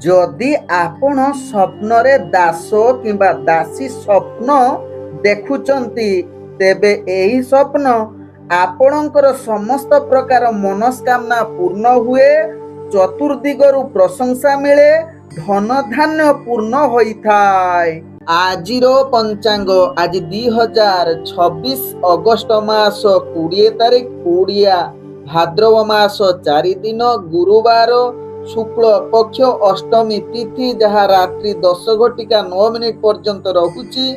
ଯଦି ଆପଣ ସ୍ୱପ୍ନରେ ଦାସ କିମ୍ବା ଦାସୀ ସ୍ୱପ୍ନ ଦେଖୁଛନ୍ତି, ତେବେ ଏହି ସ୍ୱପ୍ନ ଆପଣଙ୍କର ସମସ୍ତ ପ୍ରକାର ମନସ୍କାମନା ପୂର୍ଣ୍ଣ ହୁଏ, ଚତୁର୍ଦିଗରୁ ପ୍ରଶଂସା ମିଳେ, ଧନ ଧାନ୍ୟ ପୂର୍ଣ୍ଣ ହୋଇଥାଏ। ଆଜିର ପଞ୍ଚାଙ୍ଗ ଆଜି 2026 ଅଗଷ୍ଟ ମାସ 20 ତାରିଖ, ଓଡ଼ିଆ ଭାଦ୍ରବ ମାସ 4 ଦିନ, ଗୁରୁବାର, ଶୁକ୍ଳ ପକ୍ଷ ଅଷ୍ଟମୀ ତିଥି, ଯାହା ରାତ୍ରି 10:09 ପର୍ଯ୍ୟନ୍ତ ରହୁଛି।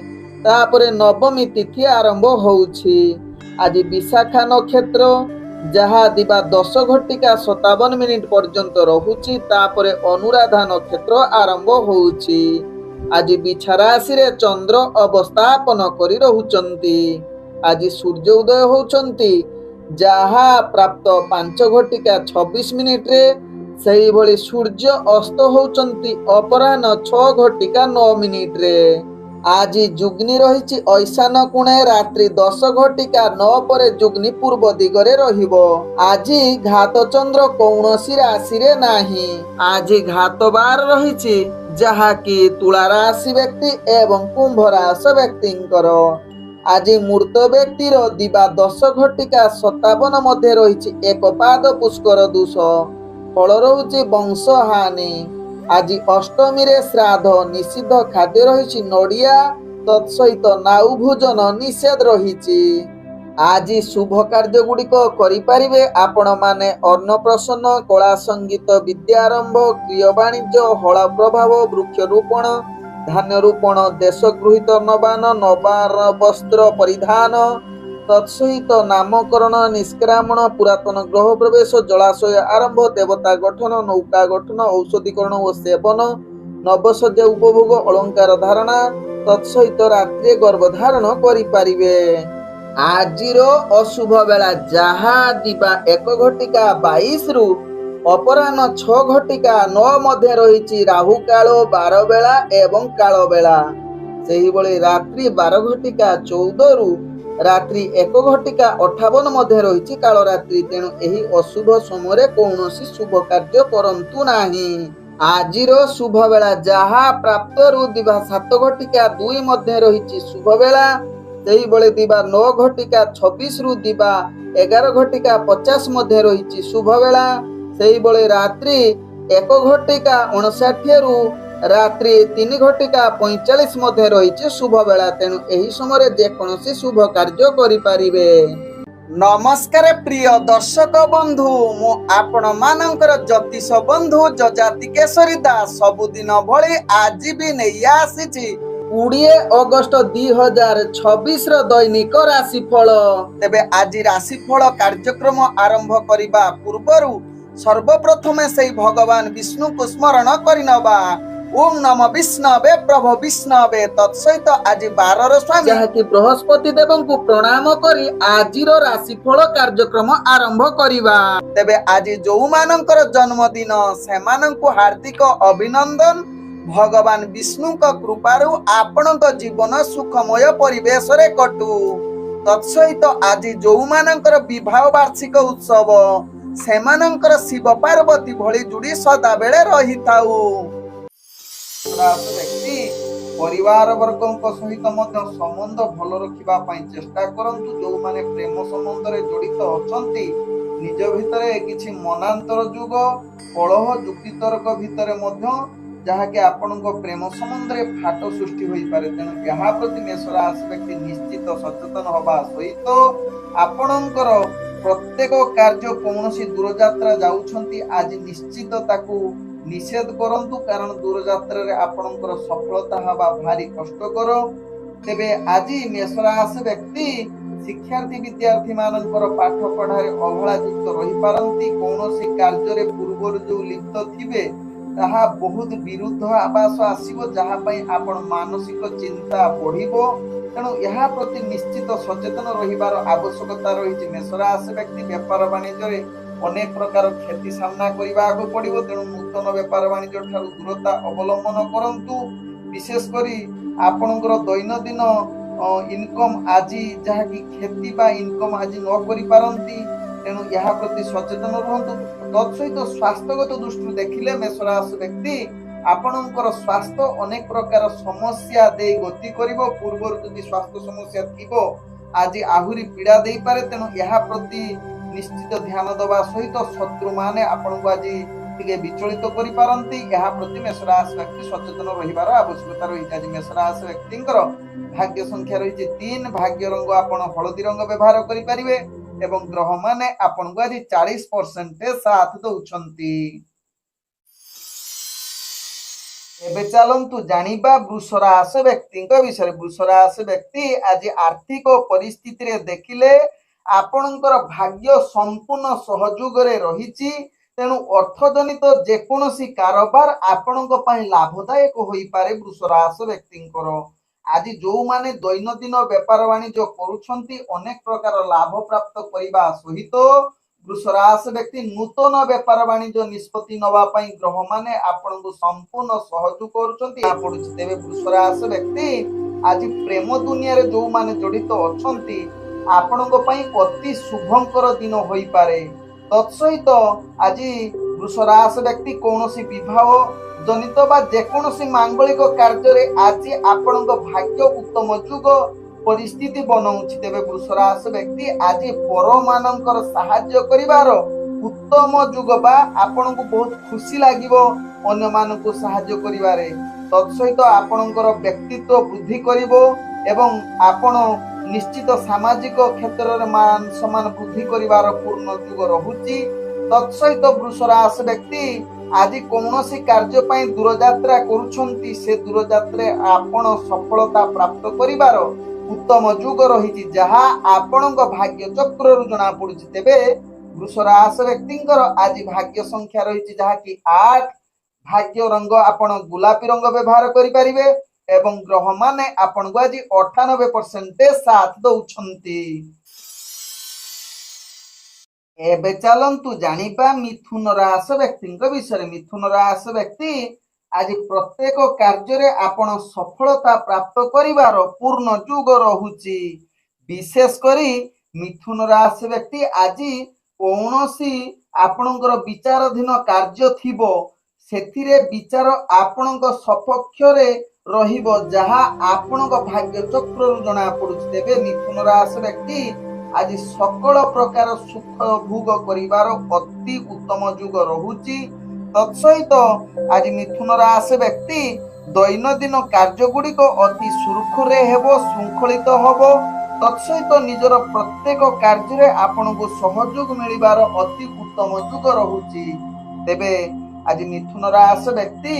ତାପରେ ନବମୀ ତିଥି ଆରମ୍ଭ ହେଉଛି। ଆଜି ବିଶାଖା ନକ୍ଷତ୍ର, ଯାହା ଦିବା 10:57 ପର୍ଯ୍ୟନ୍ତ ରହୁଛି। ତାପରେ ଅନୁରାଧା ନକ୍ଷତ୍ର ଆରମ୍ଭ ହେଉଛି। ଆଜି ବିଛା ରାଶିରେ ଚନ୍ଦ୍ର ଅବସ୍ଥାପନ କରି ରହୁଛନ୍ତି। ଆଜି ସୂର୍ଯ୍ୟ ଉଦୟ ହେଉଛନ୍ତି, ଯାହା ପ୍ରାପ୍ତ 5:26 ସେହିଭଳି ସୂର୍ଯ୍ୟ ଅସ୍ତ ହେଉଛନ୍ତି ଅପରାହ୍ନ 6:09। ଆଜି ଯୁଗ୍ନି ରହିଛି ଐଶାନ କୋଣେ, ରାତ୍ରି 10:09 ପରେ ଯୁଗ୍ନି ପୂର୍ବ ଦିଗରେ ରହିବ। ଆଜି ଘାତ ଚନ୍ଦ୍ର କୌଣସି ରାଶିରେ ନାହିଁ। ଆଜି ଘାତ ବାର ରହିଛି, ଯାହାକି ତୁଳା ରାଶି ବ୍ୟକ୍ତି ଏବଂ କୁମ୍ଭ ରାଶି ବ୍ୟକ୍ତିଙ୍କର। ଆଜି ମୃତ ବ୍ୟକ୍ତିର ଦିବା 10:57 ମଧ୍ୟ ରହିଛି ଏକ ପାଦ ପୁଷ୍କର ଦୋଷ। ଫଳ ରହୁଛି ବଂଶ ହାନି। ଆଜି ଅଷ୍ଟମୀରେ ଶ୍ରାଦ୍ଧ ନିଷିଦ୍ଧ ଖାଦ୍ୟ ରହିଛି ନଡ଼ିଆ, ତତ୍ସହିତ ନାଉ ଭୋଜନ ନିଷେଧ ରହିଛି। ଆଜି ଶୁଭ କାର୍ଯ୍ୟ ଗୁଡ଼ିକ କରିପାରିବେ ଆପଣମାନେ ଅନ୍ନପ୍ରସନ୍ନ, କଳା ସଙ୍ଗୀତ, ବିଦ୍ୟାରମ୍ଭ, ଗୃହ ବାଣିଜ୍ୟ, ହଳ ପ୍ରଭାବ, ବୃକ୍ଷରୋପଣ, ଧାନ୍ୟ ରୋପଣ, ଦେଶ ଗୃହୀତ ନବାନ, ନବାନ ବସ୍ତ୍ର ପରିଧାନ, ତତ୍ସହିତ ନାମକରଣ, ନିଷ୍କ୍ରାମଣ, ପୁରାତନ ଗ୍ରହ ପ୍ରବେଶ, ଜଳାଶୟ ଆରମ୍ଭ, ଦେବତା ଗଠନ, ନୌକା ଗଠନ, ଔଷଧୀକରଣ ଓ ସେବନ, ନବସଜ୍ଜା ଉପଭୋଗ, ଅଳଙ୍କାର ଧାରଣା, ତତ୍ସହିତ ରାତ୍ରିରେ ଗର୍ଭଧାରଣ କରିପାରିବେ। ଆଜିର ଅଶୁଭ ବେଳା, ଯାହା ଦିବା 1:22 ଅପରାହ୍ନ 6:09 ମଧ୍ୟ ରହିଛି। ରାହୁ କାଳ 12 ବେଳା ଏବଂ କାଳ ବେଳା। ସେହିଭଳି ରାତ୍ରି 12:14 ରାତ୍ରି 1:58 ମଧ୍ୟ ରହିଛି କାଳ ରାତ୍ରି। ତେଣୁ ଏହି ଅଶୁଭ ସମୟରେ କୌଣସି ଶୁଭ କାର୍ଯ୍ୟ କରନ୍ତୁ ନାହିଁ। ଆଜିର ଶୁଭ ବେଳା, ଯାହା ପ୍ରାପ୍ତରୁ ଦିବା 7:02 ମଧ୍ୟ ରହିଛି ଶୁଭ ବେଳା। ସେହିଭଳି ଦିବା 9:26 ଦିବା 11:50 ମଧ୍ୟ ରହିଛି ଶୁଭ ବେଳା। ସେହିଭଳି ରାତ୍ରି 1:59 ରାତ୍ରି 3:45 ମଧ୍ୟ ରହିଛି ଶୁଭ ବେଳା। ତେଣୁ ଏହି ସମୟରେ ଯେକୌଣସି ଶୁଭ କାର୍ଯ୍ୟ କରିପାରିବେ। ନମସ୍କାର ପ୍ରିୟ ଦର୍ଶକ ବନ୍ଧୁ, ମୁଁ ଆପଣମାନଙ୍କର ଜ୍ୟୋତିଷ ବନ୍ଧୁ ଯଯାତି କେଶରୀ ଦାସ ସବୁଦିନ ଭଳି ଆଜି ବି ନେଇ ଆସିଛି 20 ଅଗଷ୍ଟ 2026 ଦୈନିକ ରାଶିଫଳ। ତେବେ ଆଜି ରାଶିଫଳ କାର୍ଯ୍ୟକ୍ରମ ଆରମ୍ଭ କରିବା ପୂର୍ବରୁ ସର୍ବପ୍ରଥମେ ସେହି ଭଗବାନ ବିଷ୍ଣୁଙ୍କୁ ସ୍ମରଣ କରିନେବା। ଓಂ ନମ ବିଷ୍ଣବେ ପ୍ରଭୁ ବିଷ୍ଣବେ। ତତ୍ସହିତ ଆଜି ବାରର ସ୍ୱାମୀ ଯାହାକି ବୃହସ୍ପତି ଦେବଙ୍କୁ ପ୍ରଣାମ କରି ଆଜିର ରାଶିଫଳ କାର୍ଯ୍ୟକ୍ରମ ଆରମ୍ଭ କରିବା। ତେବେ ଆଜି ଯେଉଁମାନଙ୍କର ଜନ୍ମଦିନ ସେମାନଙ୍କୁ ହାର୍ଦ୍ଦିକ ଅଭିନନ୍ଦନ। ଭଗବାନ ବିଷ୍ଣୁଙ୍କ କୃପାରୁ ଆପଣଙ୍କ ଜୀବନ ସୁଖମୟ ପରିବେଶରେ କଟୁ। ତତ୍ସହିତ ଆଜି ଯେଉଁମାନଙ୍କର ବିବାହ ବାର୍ଷିକ ଉତ୍ସବ ସେମାନଙ୍କର ଶିବ ପାର୍ବତୀ ଭଳି ଯୋଡ଼ି ସଦାବେଳେ ରହିଥାଉ। ବ୍ୟକ୍ତି ପରିବାର ବର୍ଗଙ୍କ ସହିତ ମଧ୍ୟ ସମ୍ବନ୍ଧ ଭଲ ରଖିବା ପାଇଁ ଚେଷ୍ଟା କରନ୍ତୁ। ଯେଉଁମାନେ ପ୍ରେମ ସମ୍ବନ୍ଧରେ ଜଡ଼ିତ ଅଛନ୍ତି, ନିଜ ଭିତରେ କିଛି ମନାନ୍ତର ଯୁଗ, କଳହ, ଯୁକ୍ତିତର୍କ ଭିତରେ ମଧ୍ୟ ଯାହାକି ଆପଣଙ୍କ ପ୍ରେମ ସମ୍ବନ୍ଧରେ ଫାଟ ସୃଷ୍ଟି ହୋଇପାରେ। ତେଣୁ ଏହା ପ୍ରତି ମେଷ ରାଶି ବ୍ୟକ୍ତି ନିଶ୍ଚିତ ସଚେତନ ହେବା ସହିତ ଆପଣଙ୍କର ପ୍ରତ୍ୟେକ କାର୍ଯ୍ୟ, କୌଣସି ଦୂରଯାତ୍ରା ଯାଉଛନ୍ତି ଆଜି ନିଶ୍ଚିତ ତାକୁ ନିଷେଧ କରନ୍ତୁ, କାରଣ ଦୂରଯାତ୍ରାରେ ଆପଣଙ୍କର ସଫଳତା ହେବା ଭାରି କଷ୍ଟକର। ତେବେ ଆଜି ମେଷ ରାଶି ବ୍ୟକ୍ତି ଶିକ୍ଷାର୍ଥୀ ବିଦ୍ୟାର୍ଥୀ ମାନଙ୍କର ପାଠ ପଢ଼ାରେ ଅବହେଳା ଯୁକ୍ତ ରହିପାରନ୍ତି। କୌଣସି କାର୍ଯ୍ୟରେ ପୂର୍ବରୁ ଯେଉଁ ଲିପ୍ତ ଥିବେ ତାହା ବହୁତ ବିରୁଦ୍ଧ ଆବାସ ଆସିବ, ଯାହା ପାଇଁ ଆପଣ ମାନସିକ ଚିନ୍ତା ବଢ଼ିବ। ତେଣୁ ଏହା ପ୍ରତି ନିଶ୍ଚିତ ସଚେତନ ରହିବାର ଆବଶ୍ୟକତା ରହିଛି। ମେଷ ରାଶି ବ୍ୟକ୍ତି ବେପାର ବାଣିଜ୍ୟରେ ଅନେକ ପ୍ରକାର କ୍ଷତି ସାମ୍ନା କରିବାକୁ ପଡ଼ିବ। ତେଣୁ ନୂତନ ବେପାର ବାଣିଜ୍ୟ ଠାରୁ ଦୂରତା ଅବଲମ୍ବନ କରନ୍ତୁ। ବିଶେଷ କରି ଆପଣଙ୍କର ଦୈନନ୍ଦିନ ଇନକମ୍ ଆଜି ଯାହାକି କ୍ଷତି ବା ଇନକମ୍ ଆଜି ନ କରିପାରନ୍ତି, ତେଣୁ ଏହା ପ୍ରତି ସଚେତନ ରୁହନ୍ତୁ। ତତ୍ସହିତ ସ୍ୱାସ୍ଥ୍ୟଗତ ଦୃଷ୍ଟିରୁ ଦେଖିଲେ ମେଷ ରାଶି ବ୍ୟକ୍ତି ଆପଣଙ୍କର ସ୍ୱାସ୍ଥ୍ୟ ଅନେକ ପ୍ରକାର ସମସ୍ୟା ଦେଇ ଗତି କରିବ। ପୂର୍ବରୁ ଯଦି ସ୍ୱାସ୍ଥ୍ୟ ସମସ୍ୟା ଥିବ ଆଜି ଆହୁରି ପୀଡ଼ା ଦେଇପାରେ। ତେଣୁ ଏହା ପ୍ରତି ନିଶ୍ଚିତ ଧ୍ୟାନ ଦେବା ସହିତ ଶତ୍ରୁମାନେ ଆପଣଙ୍କୁ ଆଜି ଟିକେ ବିଚଳିତ କରିପାରନ୍ତି। ଏହା ପ୍ରତି ମେଷ ରାଶି ବ୍ୟକ୍ତି ସଚେତନ ରହିବାର ଆବଶ୍ୟକତା ରହିଛି। ଆଜି ମେଷ ରାଶି ବ୍ୟକ୍ତିଙ୍କର ଭାଗ୍ୟ ସଂଖ୍ୟା ରହିଛି 3, ଭାଗ୍ୟ ରଙ୍ଗ ଆପଣ ହଳଦୀ ରଙ୍ଗ ବ୍ୟବହାର କରିପାରିବେ ଏବଂ ଗ୍ରହମାନେ ଆପଣଙ୍କୁ ଆଜି 40% ସାଥ ଦଉଛନ୍ତି। ଏବେ ଚାଲନ୍ତୁ ଜାଣିବା ବୃଷ ରାଶି ବ୍ୟକ୍ତିଙ୍କ ବିଷୟରେ। ବୃଷ ରାଶି ବ୍ୟକ୍ତି ଆଜି ଆର୍ଥିକ ପରିସ୍ଥିତିରେ ଦେଖିଲେ ଆପଣଙ୍କର ଭାଗ୍ୟ ସମ୍ପୂର୍ଣ୍ଣ ସହଯୋଗରେ ରହିଛି। ତେଣୁ ଅର୍ଥଜନିତ ଯେକୌଣସି କାରବାର ଆପଣଙ୍କ ପାଇଁ ଲାଭଦାୟକ ହୋଇପାରେ। ବୃଷ ରାଶି ବ୍ୟକ୍ତିଙ୍କର ଆଜି ଯେଉଁମାନେ ଦୈନନ୍ଦିନ ବେପାର ବାଣିଜ୍ୟ କରୁଛନ୍ତି ଅନେକ ପ୍ରକାର ଲାଭ ପ୍ରାପ୍ତ କରିବା ସହିତ ବୃଷ ରାଶି ବ୍ୟକ୍ତି ନୂତନ ବେପାର ବାଣିଜ୍ୟ ନିଷ୍ପତ୍ତି ନେବା ପାଇଁ ଗ୍ରହମାନେ ଆପଣଙ୍କୁ ସମ୍ପୂର୍ଣ୍ଣ ସହଯୋଗ କରୁଛନ୍ତି ପଡୁଛି। ତେବେ ବୃଷ ରାଶି ବ୍ୟକ୍ତି ଆଜି ପ୍ରେମ ଦୁନିଆରେ ଯେଉଁମାନେ ଜଡିତ ଅଛନ୍ତି ଆପଣଙ୍କ ପାଇଁ ଅତି ଶୁଭଙ୍କର ଦିନ ହୋଇପାରେ। ତତ୍ସହିତ ଆଜି ବୃଷ ରାଶି ବ୍ୟକ୍ତି କୌଣସି ବିବାହ ଜନିତ ବା ଯେକୌଣସି ମାଙ୍ଗଳିକ କାର୍ଯ୍ୟରେ ଆଜି ଆପଣଙ୍କ ଭାଗ୍ୟ ଉତ୍ତମ ଯୁଗ ପରିସ୍ଥିତି ବନଉଛି। ତେବେ ବୃଷ ରାଶି ବ୍ୟକ୍ତି ଆଜି ପରମାନଙ୍କର ସାହାଯ୍ୟ କରିବାର ଉତ୍ତମ ଯୁଗ ବା ଆପଣଙ୍କୁ ବହୁତ ଖୁସି ଲାଗିବ ଅନ୍ୟମାନଙ୍କୁ ସାହାଯ୍ୟ କରିବାରେ। ତତ୍ସହିତ ଆପଣଙ୍କର ବ୍ୟକ୍ତିତ୍ୱ ବୃଦ୍ଧି କରିବ ଏବଂ ଆପଣ ନିଶ୍ଚିତ ସାମାଜିକ କ୍ଷେତ୍ରରେ ମାନ ସମ୍ମାନ ବୃଦ୍ଧି କରିବାର ପୂର୍ଣ୍ଣ ଯୁଗ ରହୁଛି। ତତ୍ସହିତ ବୃଷ ରାଶି ବ୍ୟକ୍ତି ଆଜି କୌଣସି କାର୍ଯ୍ୟ ପାଇଁ ଦୂରଯାତ୍ରା କରୁଛନ୍ତି ସେ ଦୂରଯାତ୍ରାରେ ଆପଣ ସଫଳତା ପ୍ରାପ୍ତ କରିବାର ଉତ୍ତମ ଯୁଗ ରହିଛି ଯାହା ଆପଣଙ୍କ ଭାଗ୍ୟ ଚକ୍ରରୁ ଜଣା ପଡୁଛି। ତେବେ ବୃଷ ରାଶି ବ୍ୟକ୍ତିଙ୍କର ଆଜି ଭାଗ୍ୟ ସଂଖ୍ୟା ରହିଛି ଯାହାକି 8, ଭାଗ୍ୟ ରଙ୍ଗ ଆପଣ ଗୋଲାପୀ ରଙ୍ଗ ବ୍ୟବହାର କରିପାରିବେ ଏବଂ ଗ୍ରହମାନେ ଆପଣଙ୍କୁ ଆଜି 98% ସାଥ ଦଉଛନ୍ତି। ଏବେ ଚାଲନ୍ତୁ ଜାଣିବା ମିଥୁନ ରାଶି ବ୍ୟକ୍ତିଙ୍କ ବିଷୟରେ। ମିଥୁନ ରାଶି ବ୍ୟକ୍ତି ଆଜି ପ୍ରତ୍ୟେକ କାର୍ଯ୍ୟରେ ଆପଣ ସଫଳତା ପ୍ରାପ୍ତ କରିବାର ପୂର୍ଣ୍ଣ ଯୁଗ ରହୁଛି। ବିଶେଷ କରି ମିଥୁନ ରାଶି ବ୍ୟକ୍ତି ଆଜି କୌଣସି ଆପଣଙ୍କର ବିଚାରାଧୀନ କାର୍ଯ୍ୟ ଥିବ ସେଥିରେ ବିଚାର ଆପଣଙ୍କ ସପକ୍ଷରେ ରହିବ ଯାହା ଆପଣଙ୍କ ଭାଗ୍ୟ ଚକ୍ରରୁ ଜଣା ପଡୁଛି। ତେବେ ମିଥୁନ ରାଶି ବ୍ୟକ୍ତି ଆଜି ସକଳ ପ୍ରକାର ସୁଖ ଭୋଗ କରିବାର ଅତି ଉତ୍ତମ ଯୁଗ ରହୁଛି। ତତ୍ସହିତ ଆଜି ମିଥୁନ ରାଶି ବ୍ୟକ୍ତି ଦୈନନ୍ଦିନ କାର୍ଯ୍ୟ ଗୁଡିକ ଅତି ସୁରୁଖୁରୁରେ ହେବ, ଶୃଙ୍ଖଳିତ ହେବ। ତତ୍ସହିତ ନିଜର ପ୍ରତ୍ୟେକ କାର୍ଯ୍ୟରେ ଆପଣଙ୍କୁ ସହଯୋଗ ମିଳିବାର ଅତି ଉତ୍ତମ ଯୁଗ ରହୁଛି। ତେବେ ଆଜି ମିଥୁନ ରାଶି ବ୍ୟକ୍ତି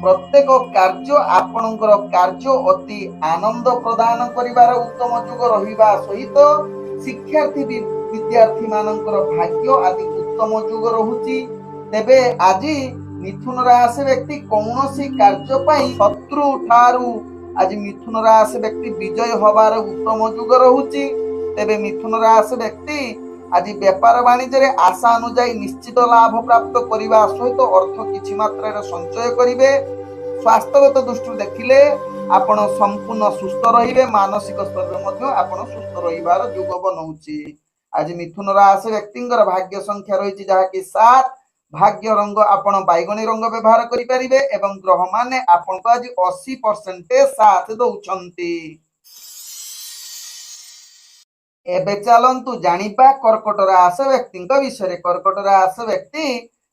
ପ୍ରତ୍ୟେକ କାର୍ଯ୍ୟ ଆପଣଙ୍କର କାର୍ଯ୍ୟ ଅତି ଆନନ୍ଦ ପ୍ରଦାନ କରିବାର ଉତ୍ତମ ଯୁଗ ରହିବା ସହିତ ଶିକ୍ଷାର୍ଥୀ ବିଦ୍ୟାର୍ଥୀ ମାନଙ୍କର ଭାଗ୍ୟ ଆଦି ଉତ୍ତମ ଯୁଗ ରହୁଛି। ତେବେ ଆଜି ମିଥୁନ ରାଶି ବ୍ୟକ୍ତି କୌଣସି କାର୍ଯ୍ୟ ପାଇଁ ଶତ୍ରୁ ଠାରୁ ଆଜି ମିଥୁନ ରାଶି ବ୍ୟକ୍ତି ବିଜୟ ହବାର ଉତ୍ତମ ଯୁଗ ରହୁଛି। ତେବେ ମିଥୁନ ରାଶି ବ୍ୟକ୍ତି ଆଜି ବେପାର ବାଣିଜ୍ୟରେ ଆଶା ଅନୁଯାୟୀ ନିଶ୍ଚିତ ଲାଭ ପ୍ରାପ୍ତ କରିବା ସହିତ ଅର୍ଥ କିଛି ମାତ୍ରାରେ ସଞ୍ଚୟ କରିବେ। ସ୍ୱାସ୍ଥ୍ୟଗତ ଦୃଷ୍ଟିରୁ ଦେଖିଲେ ଆପଣ ସମ୍ପୂର୍ଣ୍ଣ ସୁସ୍ଥ ରହିବେ, ମାନସିକ ସ୍ତରରେ ମଧ୍ୟ ଆପଣ ସୁସ୍ଥ ରହିବାର ଯୁଗ ବନଉଛି। ଆଜି ମିଥୁନ ରାଶି ବ୍ୟକ୍ତିଙ୍କର ଭାଗ୍ୟ ସଂଖ୍ୟା ରହିଛି ଯାହାକି 7, ଭାଗ୍ୟ ରଙ୍ଗ ଆପଣ ବାଇଗଣୀ ରଙ୍ଗ ବ୍ୟବହାର କରିପାରିବେ ଏବଂ ଗ୍ରହମାନେ ଆପଣଙ୍କୁ ଆଜି 80% ସାଥ ଦଉଛନ୍ତି। ଏବେ ଚାଲନ୍ତୁ ଜାଣିବା କର୍କଟ ରାଶି ବ୍ୟକ୍ତିଙ୍କ ବିଷୟରେ। କର୍କଟ ରାଶି ବ୍ୟକ୍ତି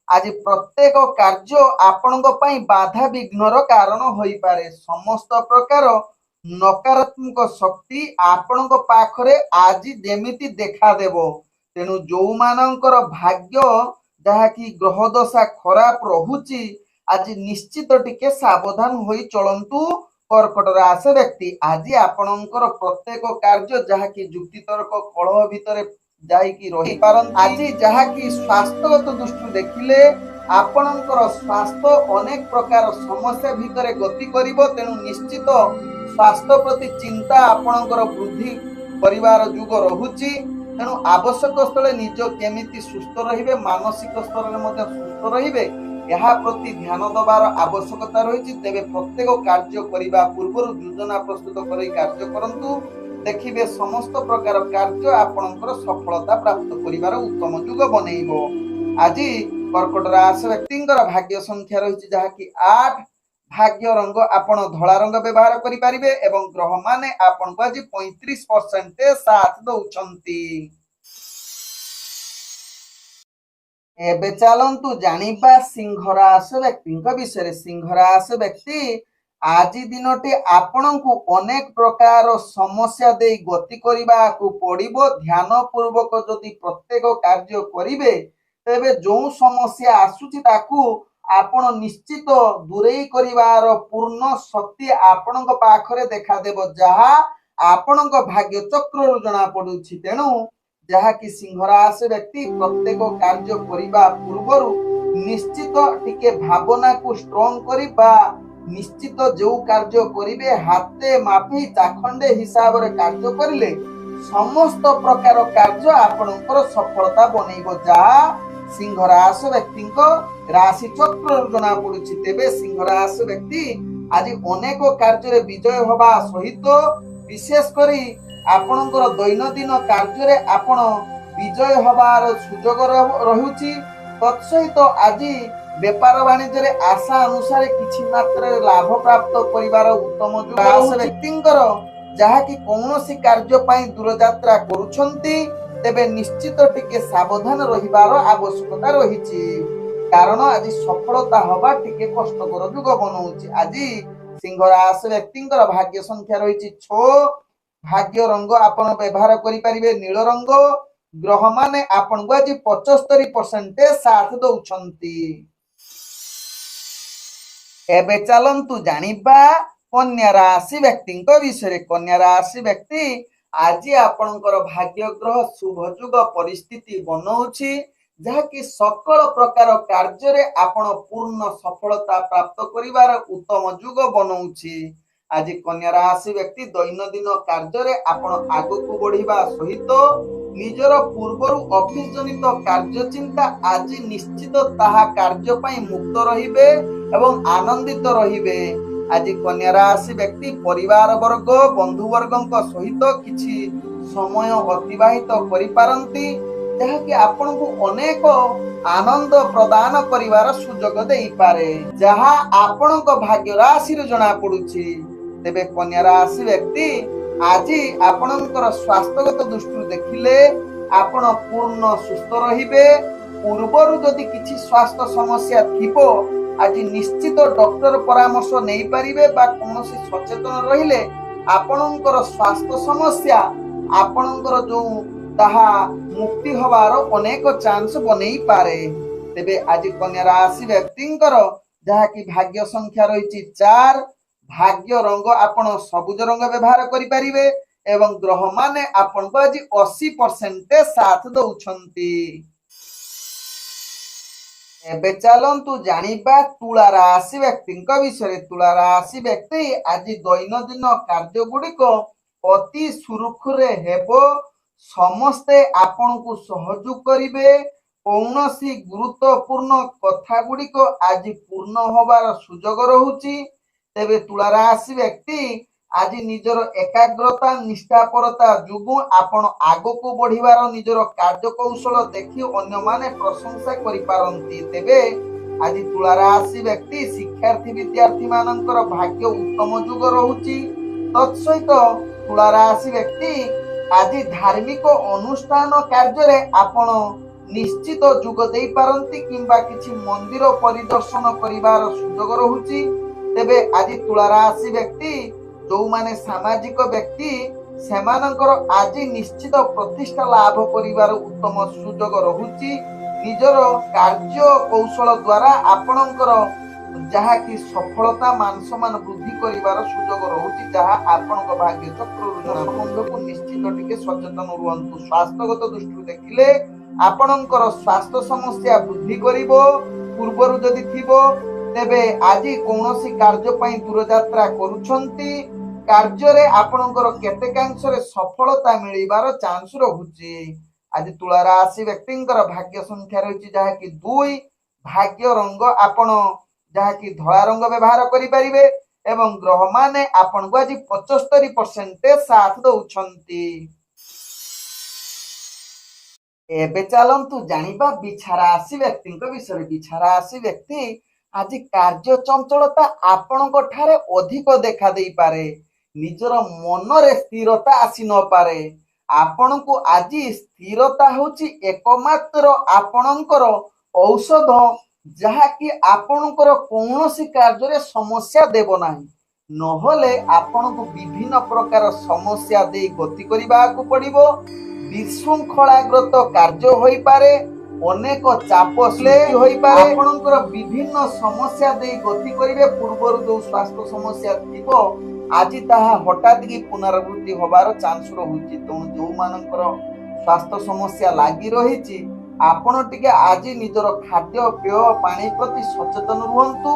ଆଜି ପ୍ରତ୍ୟେକ କାର୍ଯ୍ୟ ଆପଣଙ୍କ ପାଇଁ ବାଧା ବିଘ୍ନର କାରଣ ହୋଇପାରେ। ସମସ୍ତ ପ୍ରକାର ନକାରାତ୍ମକ ଶକ୍ତି ଆପଣଙ୍କ ପାଖରେ ଆଜି ଯେମିତି ଦେଖାଦେବ। ତେଣୁ ଯେଉଁମାନଙ୍କର ଭାଗ୍ୟ ଯାହାକି ଗ୍ରହ ଦଶା ଖରାପ ରହୁଛି ଆଜି ନିଶ୍ଚିତ ଟିକେ ସାବଧାନ ହୋଇ ଚଳନ୍ତୁ। କର୍କଟ ରାଶି ବ୍ୟକ୍ତି ଆଜି ଆପଣଙ୍କର ପ୍ରତ୍ୟେକ କାର୍ଯ୍ୟ ଯାହାକି ଯୁକ୍ତିତର୍କ କଳହ ଭିତରେ ଯାଇକି ରହିପାରନ୍ତି। ଆଜି ଯାହାକି ସ୍ୱାସ୍ଥ୍ୟଗତ ଦୃଷ୍ଟିରୁ ଦେଖିଲେ ଆପଣଙ୍କର ସ୍ୱାସ୍ଥ୍ୟ ଅନେକ ପ୍ରକାର ସମସ୍ୟା ଭିତରେ ଗତି କରିବ। ତେଣୁ ନିଶ୍ଚିତ ସ୍ୱାସ୍ଥ୍ୟ ପ୍ରତି ଚିନ୍ତା ଆପଣଙ୍କର ବୃଦ୍ଧି କରିବାର ଯୁଗ ରହୁଛି। ତେଣୁ ଆବଶ୍ୟକ ସ୍ଥଳେ ନିଜ କେମିତି ସୁସ୍ଥ ରହିବେ, ମାନସିକ ସ୍ତରରେ ମଧ୍ୟ ସୁସ୍ଥ ରହିବେ ଏହା ପ୍ରତି ଧ୍ୟାନ ଦେବାର ଆବଶ୍ୟକତା ରହିଛି। ତେବେ ପ୍ରତ୍ୟେକ କାର୍ଯ୍ୟ କରିବା ପୂର୍ବରୁ ଯୋଜନା ପ୍ରସ୍ତୁତ କରି କାର୍ଯ୍ୟ କରନ୍ତୁ। ଦେଖିବେ ସମସ୍ତ ପ୍ରକାର କାର୍ଯ୍ୟ ଆପଣଙ୍କର ସଫଳତା ପ୍ରାପ୍ତ କରିବାର ଉତ୍ତମ ଯୁଗ ବନେଇବ। ଆଜି କର୍କଟ ରାଶି ବ୍ୟକ୍ତିଙ୍କର ଭାଗ୍ୟ ସଂଖ୍ୟା ରହିଛି ଯାହାକି 8, भाग्य रंग आपण धला रंग व्यवहार करें एवं ग्रह माने आपण को आज 35% साथ दौरान। एबे चलतु जानिबा सिंह राशि व्यक्ति विषय। सिंह राशि व्यक्ति आज दिनटी आपण को अनेक प्रकार समस्या दे गति करने को पड़ो। ध्यान पूर्वक जदि प्रत्येक कार्य करेंगे तेबे जो समस्या आसुची ताकू आपण निश्चित दूरेई करिवार पूर्ण शक्ति आपण पाखरे देखादेव जहा आपण भाग्य चक्र जना पड़ुछि। तेणु जहाँकि सिंह राशि व्यक्ति प्रत्येक कार्य करने पूर्व निश्चित टिके भावना को स्ट्रॉन्ग करिबा निश्चित जो कार्य करेंगे हाथे मापी चाखंडे हिसाब रे कार्य करिले समस्त प्रकार कार्य आपणकर सफलता बनैब जहा सिंह राशि व्यक्ति राशि चक्र जना पड़ुछि। तेबे सिंह राशि व्यक्ति आज अनेक कार्य विजय होगा सहित विशेष करी आपणकर दैनंदिन कार्य रे आपण विजय होबार सुजोग रहुछि। तत्सहित आज व्यापार वाणिज्य रे आशा अनुसार किछि मात्रा लाभ प्राप्त करिवार उत्तम जोग व्यक्तिंकर जहाँकि कौनसी कार्य पाई दूर यात्रा करुछंती तेबे निश्चित टिके सावधान रहिबार आवश्यकता रहिछि कारण आज सफलता हवा टिके कष्टकर जुग बनौछि। आज सिंह राशि व्यक्तिंकर भाग्य संख्या रहिछि 6। भाग्य रंग आपण व्यवहार करि परिबे नील रंग। ग्रह माने आपण को आज 75% साथ दौछंती। एबे चलंतु जानिबा कन्या राशि व्यक्ति विषय। कन्या राशि व्यक्ति आज आपणकर भाग्य ग्रह शुभ जुग परिस्थिति बनौछि जहाँकि सकल प्रकार कार्य रे आपण पूर्ण सफलता प्राप्त करिवार उत्तम जुग बनौछि। आज कन्या राशि व्यक्ति दैनंदिन कार्य रे आपण आगकू बढ़िबा सहित निजर पूर्वरु ऑफिस जनित कार्य चिंता आज निश्चित ताहा कार्य पई मुक्त रहिबे एवं आनंदित रहिबे। आज कन्या राशि व्यक्ति परिवार वर्ग बंधु वर्गों सहित किछि समय अतिबाहित करि पारंती जहाँकि आपण को अनेक आनंद प्रदान करिवार सुजोग देई पारे जहा आपण को भाग्य राशि रे जणा पडुछि। तेबे कन्या राशि व्यक्ति आज आपणकर स्वास्थ्यगत दृष्टि देखिले आपण पूर्ण सुस्थ रहिबे। पूर्वरु जदि किछि स्वास्थ्य समस्या थिबो आज निश्चित डॉक्टर परामर्श नहीं पारिबे बा कोनोसी सचेतन रहिले आपणकर स्वास्थ्य समस्या आपणकर जो ताहा मुक्ति होबार अनेक चांस बनेई पारे। तेबे आज कन्या राशि व्यक्तिंकर जहाँकि भाग्य संख्या रही 4। भाग्य रंग आपण सबुज रंग व्यवहार करि परिबे एवं ग्रह माने आपण को आज 80% साथ दौछंती। एबे चलंतु जानिबा तुला राशि व्यक्ति विषय। तुला राशि व्यक्ति आज दैनंदिन कार्य गुड़िक अति सुरुखुरे हेबो समस्ते आपण को सहयोग करिवे कौनसी गुरुत्वपूर्ण कथा गुड़िक आज पूर्ण होबार सुजोग रहुछि। तेबे तुला राशि व्यक्ति आज निजर एकाग्रता निष्ठापरता जुगु आपण आगको बढ़िवार निजर कार्य कौशल देखि अन्य माने प्रशंसा करि पारंती। तेबे आज तुला राशि व्यक्ति शिक्षार्थी विद्यार्थी मानकर भाग्य उत्तम जुग रहुछि। तत्सहित तुला राशि व्यक्ति आज धार्मिक अनुष्ठान कार्य रे आपण निश्चित जुग देई पारंती किंबा किछि मंदिर परिदर्शन करिवार सुजोग रहुछि। तेबे आज तुला राशि व्यक्ति जो माने सामाजिक व्यक्ति सेमानकर आज निश्चित प्रतिष्ठा लाभ करिवार उत्तम सुजोग रहुछि। निजर कार्य कौशल द्वारा आपणकर जहा कि सफलता मान सम्मान वृद्धि करिवार सुजोग रहुछि जहा आपणक भाग्य चक्र बंधु को निश्चित टिके सचेतन रुहंतु। स्वास्थ्यगत दृष्टि देखिले आपणकर स्वास्थ्य समस्या वृद्धि करिवो पूर्वरु जदि थिबो तेबे आज कौनसी कार्य पई दूर यात्रा करूछंती कार्य रे आपणकर केतेकांश रे सफलता मिलिबार चांस रहुछि। आज तुला राशि व्यक्तिंकर भाग्य संख्या रहिछि जहा कि 2। भाग्य रंग आपण जहा कि धला रंग व्यवहार करि परिबे एवं ग्रह माने आपण को आज 75% साथ दौछंती। एबे चलंतु जानिबा बिछा राशि व्यक्ति विषय। बिछा राशि व्यक्ति ଆଜି କାର୍ଯ୍ୟ ଚଞ୍ଚଳତା ଆପଣଙ୍କ ଠାରେ ଅଧିକ ଦେଖା ଦେଇପାରେ। ନିଜର ମନରେ ସ୍ଥିରତା ଆସି ନପାରେ। ଆପଣଙ୍କୁ ଆଜି ସ୍ଥିରତା ହେଉଛି ଏକମାତ୍ର ଆପଣଙ୍କର ଔଷଧ, ଯାହାକି ଆପଣଙ୍କର କୌଣସି କାର୍ଯ୍ୟରେ ସମସ୍ୟା ଦେବ ନାହିଁ। ନହେଲେ ଆପଣଙ୍କୁ ବିଭିନ୍ନ ପ୍ରକାର ସମସ୍ୟା ଦେଇ ଗତି କରିବାକୁ ପଡିବ। ବିଶୃଙ୍ଖଳାଗ୍ରତ କାର୍ଯ୍ୟ ହୋଇପାରେ, ଅନେକ ଚାପ ସୃଷ୍ଟି ହୋଇପାରେ, ଆପଣଙ୍କର ବିଭିନ୍ନ ସମସ୍ୟା ଦେଇ ଗତି କରିବେ। ପୂର୍ବରୁ ଯୋଉ ସ୍ୱାସ୍ଥ୍ୟ ସମସ୍ୟା ଥିବ ଆଜି ତାହା ହଠାତ୍ କି ପୁନରାବୃତ୍ତି ହବାର ଚାନ୍ସ ରହୁଛି। ତେଣୁ ଯୋଉମାନଙ୍କର ସ୍ୱାସ୍ଥ୍ୟ ସମସ୍ୟା ଲାଗି ରହିଛି ଆପଣ ଟିକେ ଆଜି ନିଜର ଖାଦ୍ୟ ପେୟ ପାଣି ପ୍ରତି ସଚେତନ ରୁହନ୍ତୁ।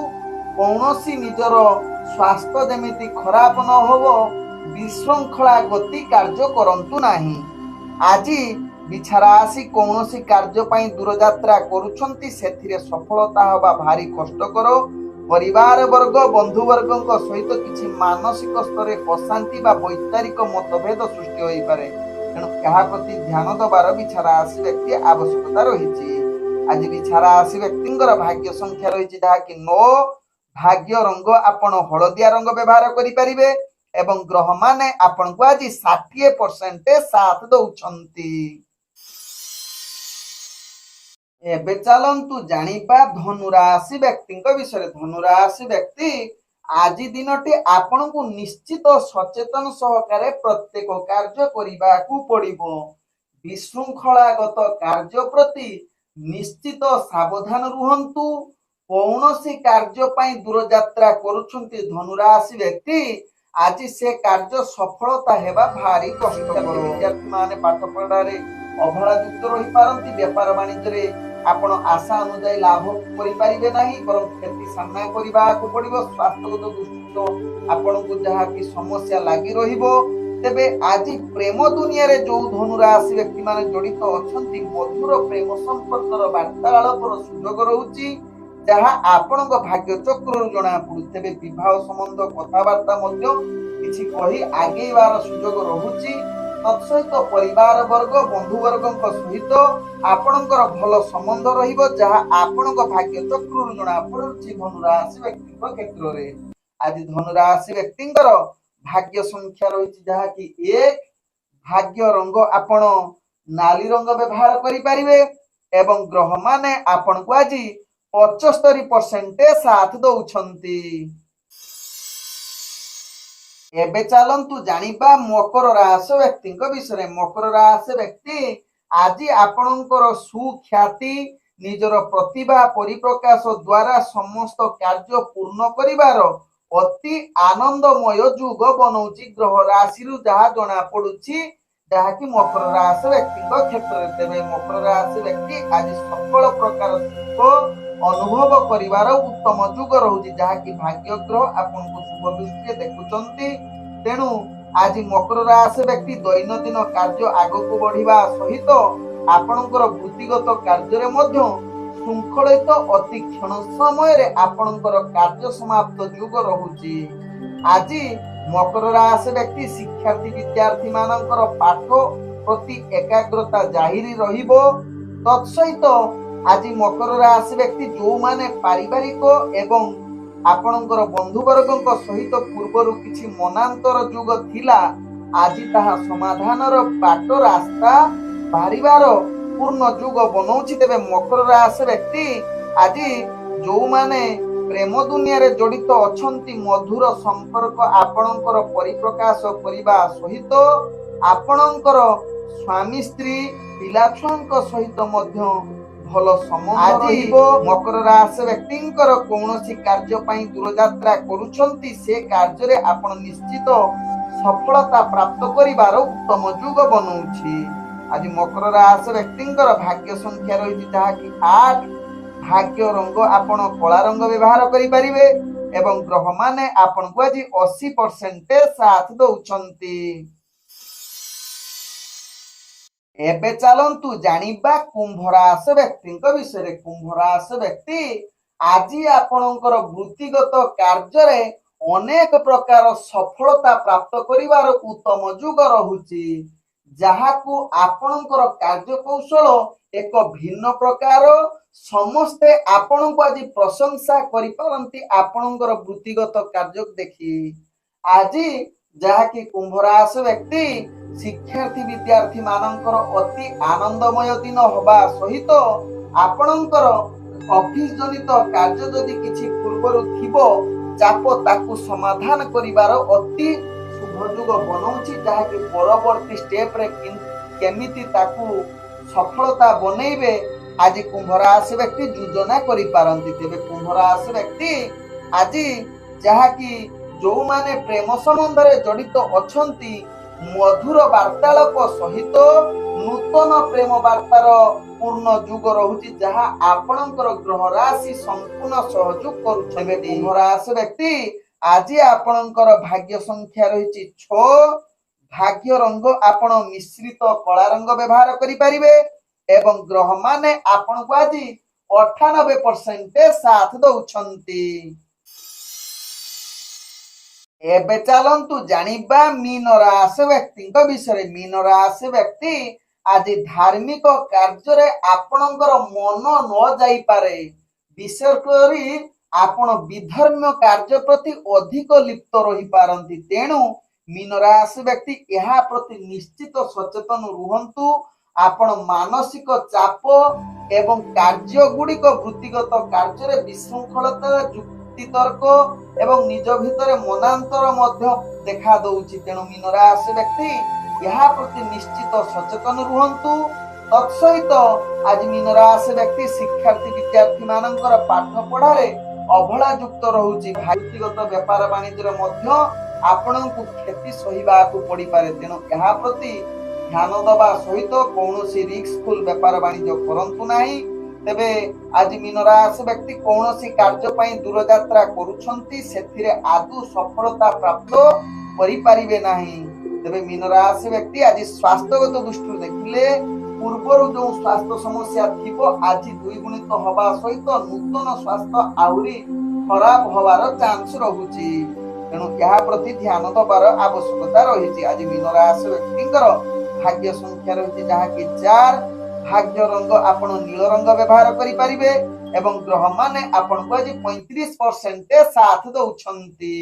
କୌଣସି ନିଜର ସ୍ୱାସ୍ଥ୍ୟ ଯେମିତି ଖରାପ ନ ହବ, ବିଶୃଙ୍ଖଳା ଗତି କାର୍ଯ୍ୟ କରନ୍ତୁ ନାହିଁ। ଆଜି ବିଛାରା ଆସି କୌଣସି କାର୍ଯ୍ୟ ପାଇଁ ଦୂରଯାତ୍ରା କରୁଛନ୍ତି, ସେଥିରେ ସଫଳତା ହେବା ଭାରି କଷ୍ଟକର। ପରିବାର ବର୍ଗ ବନ୍ଧୁବର୍ଗଙ୍କ ସହିତ କିଛି ମାନସିକ ସ୍ତରରେ ଅଶାନ୍ତି ବା ବୈଚାରିକ ମତଭେଦ ସୃଷ୍ଟି ହୋଇପାରେ। ତେଣୁ ଏହା ପ୍ରତି ଧ୍ୟାନ ଦେବାର ବିଛାରା ରାଶି ବ୍ୟକ୍ତି ଆବଶ୍ୟକତା ରହିଛି। ଆଜି ବିଛାରା ରାଶି ବ୍ୟକ୍ତିଙ୍କର ଭାଗ୍ୟ ସଂଖ୍ୟା ରହିଛି ଯାହାକି 9। ଭାଗ୍ୟ ରଙ୍ଗ ଆପଣ ହଳଦିଆ ରଙ୍ଗ ବ୍ୟବହାର କରିପାରିବେ ଏବଂ ଗ୍ରହ ମାନେ ଆପଣଙ୍କୁ ଆଜି 60% ସାଥ ଦଉଛନ୍ତି। ଏବେ ଚାଲନ୍ତୁ ଜାଣିବା ଧନୁରାଶି ବ୍ୟକ୍ତିଙ୍କ ବିଷୟରେ। ଧନୁରାଶି ବ୍ୟକ୍ତି ଆଜି ଦିନଟି ଆପଣଙ୍କୁ ନିଶ୍ଚିତ ସଚେତନ ସହକାରେ ପ୍ରତ୍ୟେକ କାର୍ଯ୍ୟ କରିବାକୁ ପଡିବ। ବିଶୃଙ୍ଖଳାଗତ କାର୍ଯ୍ୟ ପ୍ରତି ନିଶ୍ଚିତ ସାବଧାନ ରୁହନ୍ତୁ। କୌଣସି କାର୍ଯ୍ୟ ପାଇଁ ଦୂରଯାତ୍ରା କରୁଛନ୍ତି ଧନୁରାଶି ବ୍ୟକ୍ତି, ଆଜି ସେ କାର୍ଯ୍ୟ ସଫଳତା ହେବା ଭାରି କଷ୍ଟକର। ବିଦ୍ୟାର୍ଥୀମାନେ ପାଠ ପଢାରେ ଅବହେଳା ଯୁକ୍ତ ରହିପାରନ୍ତି। ବେପାର ବାଣିଜ୍ୟରେ ଆପଣ ଆଶା ଅନୁଯାୟୀ ଲାଭ କରିପାରିବେ ନାହିଁ, ବରଂ କ୍ଷତି ସାମ୍ନା କରିବାକୁ ପଡିବ। ସ୍ୱାସ୍ଥ୍ୟଗତ ଦୃଷ୍ଟିରୁ ଆପଣଙ୍କୁ ଯାହାକି ସମସ୍ୟା ଲାଗି ରହିବ। ତେବେ ଆଜି ପ୍ରେମ ଦୁନିଆରେ ଯୋଉ ଧନୁରାଶି ବ୍ୟକ୍ତି ମାନେ ଜଡିତ ଅଛନ୍ତି, ମଧୁର ପ୍ରେମ ସମ୍ପର୍କର ବାର୍ତ୍ତାଳାପର ସୁଯୋଗ ରହୁଛି, ଯାହା ଆପଣଙ୍କ ଭାଗ୍ୟ ଚକ୍ରରୁ ଜଣା ପଡୁଛି। ତେବେ ବିବାହ ସମ୍ବନ୍ଧ କଥାବାର୍ତ୍ତା ମଧ୍ୟ କିଛି କହି ଆଗେଇବାର ସୁଯୋଗ ରହୁଛି। ତତ୍ସହିତ ପରିବାର ବର୍ଗ ବନ୍ଧୁବର୍ଗଙ୍କ ସହିତ ଆପଣଙ୍କର ଭଲ ସମ୍ବନ୍ଧ ରହିବ, ଯାହା ଆପଣଙ୍କ ଭାଗ୍ୟ ଚକ୍ରରୁ ଜଣା ପଡୁଛି ଧନୁରାଶି ବ୍ୟକ୍ତିଙ୍କ କ୍ଷେତ୍ରରେ। ଆଜି ଧନୁରାଶି ବ୍ୟକ୍ତିଙ୍କର ଭାଗ୍ୟ ସଂଖ୍ୟା ରହିଛି ଯାହାକି 1। ଭାଗ୍ୟ ରଙ୍ଗ ଆପଣ ନାଲି ରଙ୍ଗ ବ୍ୟବହାର କରିପାରିବେ ଏବଂ ଗ୍ରହ ମାନେ ଆପଣଙ୍କୁ ଆଜି 75% ସାଥ ଦଉଛନ୍ତି। ଏବେ ଚାଲନ୍ତୁ ଜାଣିବା ମକର ରାଶି ବ୍ୟକ୍ତିଙ୍କ ବିଷୟରେ। ମକର ରାଶି ବ୍ୟକ୍ତି ଆଜି ଆପଣଙ୍କର ସୁଖ୍ୟାତି, ନିଜର ପ୍ରତିଭା ପରିପ୍ରକାଶ ଦ୍ୱାରା ସମସ୍ତ କାର୍ଯ୍ୟ ପୂର୍ଣ୍ଣ କରିବାର ଅତି ଆନନ୍ଦମୟ ଯୁଗ ବନଉଛି। ଗ୍ରହ ରାଶିରୁ ଯାହା ଜଣା ପଡୁଛି, ଯାହାକି ମକର ରାଶି ବ୍ୟକ୍ତିଙ୍କ କ୍ଷେତ୍ରରେ। ତେବେ ମକର ରାଶି ବ୍ୟକ୍ତି ଆଜି ସକଳ ପ୍ରକାର ସୁଖ ଅନୁଭବ କରିବାର ଉତ୍ତମ ଯୁଗ ରହୁଛି, ଯାହାକି ଭାଗ୍ୟ ଗ୍ରହ ଆପଣଙ୍କୁ ଶୁଭ ଦୃଷ୍ଟିରେ ଦେଖୁଛନ୍ତି। ତେଣୁ ଆଜି ମକର ରାଶି ବ୍ୟକ୍ତି ଦୈନନ୍ଦିନ କାର୍ଯ୍ୟ ଆଗକୁ ବଢିବା ସହିତ ଆପଣଙ୍କର ବୃତ୍ତିଗତ କାର୍ଯ୍ୟରେ ମଧ୍ୟ ଶୃଙ୍ଖଳିତ ଅତି କ୍ଷଣ ସମୟରେ ଆପଣଙ୍କର କାର୍ଯ୍ୟ ସମାପ୍ତ ଯୁଗ ରହୁଛି। ଆଜି ମକର ରାଶି ବ୍ୟକ୍ତି ଶିକ୍ଷାର୍ଥୀ ବିଦ୍ୟାର୍ଥୀ ମାନଙ୍କର ପାଠ ପ୍ରତି ଏକାଗ୍ରତା ଜାହିର ରହିବ। ତତ୍ସହିତ ଆଜି ମକର ରାଶି ବ୍ୟକ୍ତି ଯୋଉମାନେ ପାରିବାରିକ ଏବଂ ଆପଣଙ୍କର ବନ୍ଧୁବର୍ଗଙ୍କ ସହିତ ପୂର୍ବରୁ କିଛି ମନାନ୍ତର ଯୁଗ ଥିଲା, ଆଜି ତାହା ସମାଧାନର ବାଟ ରାସ୍ତା ବାହାରିବାର ପୂର୍ଣ୍ଣ ଯୁଗ ବନଉଛି। ତେବେ ମକର ରାଶି ବ୍ୟକ୍ତି ଆଜି ଯୋଉମାନେ ପ୍ରେମ ଦୁନିଆରେ ଜଡିତ ଅଛନ୍ତି, ମଧୁର ସମ୍ପର୍କ ଆପଣଙ୍କର ପରିପ୍ରକାଶ କରିବା ସହିତ ଆପଣଙ୍କର ସ୍ୱାମୀ ସ୍ତ୍ରୀ ପିଲାଛୁଆଙ୍କ ସହିତ ମଧ୍ୟ ଭଲ ସମ୍ବନ୍ଧ ରହିବ। ମକର ରାଶି ବ୍ୟକ୍ତିଙ୍କର କୌଣସି କାର୍ଯ୍ୟ ପାଇଁ ଦୂରଯାତ୍ରା କରୁଛନ୍ତି, ସେ କାର୍ଯ୍ୟରେ ଆପଣ ନିଶ୍ଚିତ ସଫଳତା ପ୍ରାପ୍ତ କରିବାର ଉତ୍ତମ ଯୁଗ ବନଉଛି। ଆଜି ମକର ରାଶି ବ୍ୟକ୍ତିଙ୍କର ଭାଗ୍ୟ ସଂଖ୍ୟା ରହିଛି ଯାହାକି 8। ଭାଗ୍ୟ ରଙ୍ଗ ଆପଣ କଳା ରଙ୍ଗ ବ୍ୟବହାର କରିପାରିବେ ଏବଂ ଗ୍ରହ ମାନେ ଆପଣଙ୍କୁ ଆଜି 80% ସାଥ ଦଉଛନ୍ତି। ଏବେ ଚାଲନ୍ତୁ ଜାଣିବା କୁମ୍ଭ ରାଶି ବ୍ୟକ୍ତିଙ୍କ ବିଷୟରେ। କୁମ୍ଭ ରାଶି ବ୍ୟକ୍ତି ଆଜି ଆପଣଙ୍କର ବୃତ୍ତିଗତ କାର୍ଯ୍ୟରେ ଅନେକ ପ୍ରକାର ସଫଳତା ପ୍ରାପ୍ତ କରିବାର ଉତ୍ତମ ଯୁଗ ରହୁଛି, ଯାହାକୁ ଆପଣଙ୍କର କାର୍ଯ୍ୟକୌଶଳ ଏକ ଭିନ୍ନ ପ୍ରକାର ସମସ୍ତେ ଆପଣଙ୍କୁ ଆଜି ପ୍ରଶଂସା କରିପାରନ୍ତି ଆପଣଙ୍କର ବୃତ୍ତିଗତ କାର୍ଯ୍ୟ ଦେଖି। ଆଜି ଯାହାକି କୁମ୍ଭ ରାଶି ବ୍ୟକ୍ତି ଶିକ୍ଷାର୍ଥୀ ବିଦ୍ୟାର୍ଥୀ ମାନଙ୍କର ଅତି ଆନନ୍ଦମୟ ଦିନ ହେବା ସହିତ ଆପଣଙ୍କର ଅଫିସ ଜନିତ କାର୍ଯ୍ୟ ଯଦି କିଛି ପୂର୍ବରୁ ଥିବ ଚାପ ତାକୁ ସମାଧାନ କରିବାର ଅତି ସୁଯୋଗ ବନଉଛି, ଯାହାକି ପରବର୍ତ୍ତୀ ଷ୍ଟେପରେ କେମିତି ତାକୁ ସଫଳତା ବନେଇବେ ଆଜି କୁମ୍ଭ ରାଶି ବ୍ୟକ୍ତି ଯୋଜନା କରିପାରନ୍ତି। ତେବେ କୁମ୍ଭ ରାଶି ବ୍ୟକ୍ତି ଆଜି ଯାହାକି ଯୋଉମାନେ ପ୍ରେମ ସମ୍ବନ୍ଧରେ ଜଡ଼ିତ ଅଛନ୍ତି ମଧୁର ବାର୍ତ୍ତାଳାପ ସହିତ ନୂତନ ପ୍ରେମ ବାର୍ତ୍ତାର ପୂର୍ଣ୍ଣ ଯୁଗ ରହୁଛି, ଯାହା ଆପଣଙ୍କର ଗ୍ରହ ରାଶି ସମ୍ପୂର୍ଣ୍ଣ ସହଯୋଗ କରୁଛନ୍ତି। କୁମ୍ଭ ରାଶି ବ୍ୟକ୍ତି ଆଜି ଆପଣଙ୍କର ଭାଗ୍ୟ ସଂଖ୍ୟା ରହିଛି 6। ଭାଗ୍ୟ ରଙ୍ଗ ଆପଣ ମିଶ୍ରିତ କଳା ରଙ୍ଗ ବ୍ୟବହାର କରିପାରିବେ ଏବଂ ଗ୍ରହ ମାନେ ଆପଣଙ୍କୁ ଆଜି 98% ସାଥ ଦଉଛନ୍ତି। ଏବେ ଚାଲନ୍ତୁ ଜାଣିବା ମୀନ ରାଶି ବ୍ୟକ୍ତିଙ୍କ ବିଷୟରେ। ମୀନ ରାଶି ବ୍ୟକ୍ତି ଆଜି ଧାର୍ମିକ କାର୍ଯ୍ୟରେ ଆପଣଙ୍କର ମନ ନ ଯାଇପାରେ, ବିଶେଷ କରି ଆପଣ ବିଧର୍ମୀୟ କାର୍ଯ୍ୟ ପ୍ରତି ଅଧିକ ଲିପ୍ତ ରହିପାରନ୍ତି। ତେଣୁ ମୀନ ରାଶି ବ୍ୟକ୍ତି ଏହା ପ୍ରତି ନିଶ୍ଚିତ ସଚେତନ ରୁହନ୍ତୁ। ଆପଣ ମାନସିକ ଚାପ ଏବଂ କାର୍ଯ୍ୟ ଗୁଡ଼ିକ ବୃତ୍ତିଗତ କାର୍ଯ୍ୟରେ ବିଶୃଙ୍ଖଳତା ଯୁକ୍ତିତର୍କ ଏବଂ ନିଜ ଭିତରେ ମନାନ୍ତର ମଧ୍ୟ ଦେଖା ଦଉଛି। ତେଣୁ ମୀନ ରାଶି ବ୍ୟକ୍ତି ଏହା ପ୍ରତି ନିଶ୍ଚିତ ସଚେତନ ରୁହନ୍ତୁ। ତତ୍ସହିତ ଆଜି ମୀନ ରାଶି ବ୍ୟକ୍ତି ଶିକ୍ଷାର୍ଥୀ ବିଦ୍ୟାର୍ଥୀ ମାନଙ୍କର ପାଠ ପଢାରେ ଅବହେଳା ଯୁକ୍ତ ରହୁଛି। ବ୍ୟକ୍ତିଗତ ବେପାର ବାଣିଜ୍ୟରେ ମଧ୍ୟ ଆପଣଙ୍କୁ କ୍ଷତି ସହିବାକୁ ପଡିପାରେ। ତେଣୁ ଏହା ପ୍ରତି ଧ୍ୟାନ ଦେବା ସହିତ କୌଣସି ରିସ୍କଫୁଲ ବେପାର ବାଣିଜ୍ୟ କରନ୍ତୁ ନାହିଁ। ତେବେ ଆଜି ମୀନ ରାଶି ବ୍ୟକ୍ତି କୌଣସି କାର୍ଯ୍ୟ ପାଇଁ ଦୂରଯାତ୍ରା କରୁଛନ୍ତି ସେଥିରେ ଆଦୌ ସଫଳତା ପ୍ରାପ୍ତ କରିପାରିବେ ନାହିଁ। ତେବେ ମୀନ ରାଶି ବ୍ୟକ୍ତି ଆଜି ସ୍ୱାସ୍ଥ୍ୟଗତ ଦୃଷ୍ଟିରୁ ଦେଖିଲେ ପୂର୍ବରୁ ଯେଉଁ ସ୍ୱାସ୍ଥ୍ୟ ସମସ୍ୟା ଥିବ ଆଜି ଦ୍ୱିଗୁଣିତ ହେବା ସହିତ ନୂତନ ସ୍ୱାସ୍ଥ୍ୟ ଆହୁରି ଖରାପ ହେବାର ଚାନ୍ସ ରହୁଛି। ତେଣୁ ଏହା ପ୍ରତି ଧ୍ୟାନ ଦେବାର ଆବଶ୍ୟକତା ରହିଛି। ଆଜି ମୀନ ରାଶି ବ୍ୟକ୍ତିଙ୍କର ଭାଗ୍ୟ ସଂଖ୍ୟା ରହିଛି ଯାହାକି 4। ଭାଗ୍ୟ ରଙ୍ଗ ଆପଣ ନୀଳ ରଙ୍ଗ ବ୍ୟବହାର କରିପାରିବେ ଏବଂ ଗ୍ରହ ମାନେ ଆପଣଙ୍କୁ ଆଜି 35% ସାଥ ଦଉଛନ୍ତି।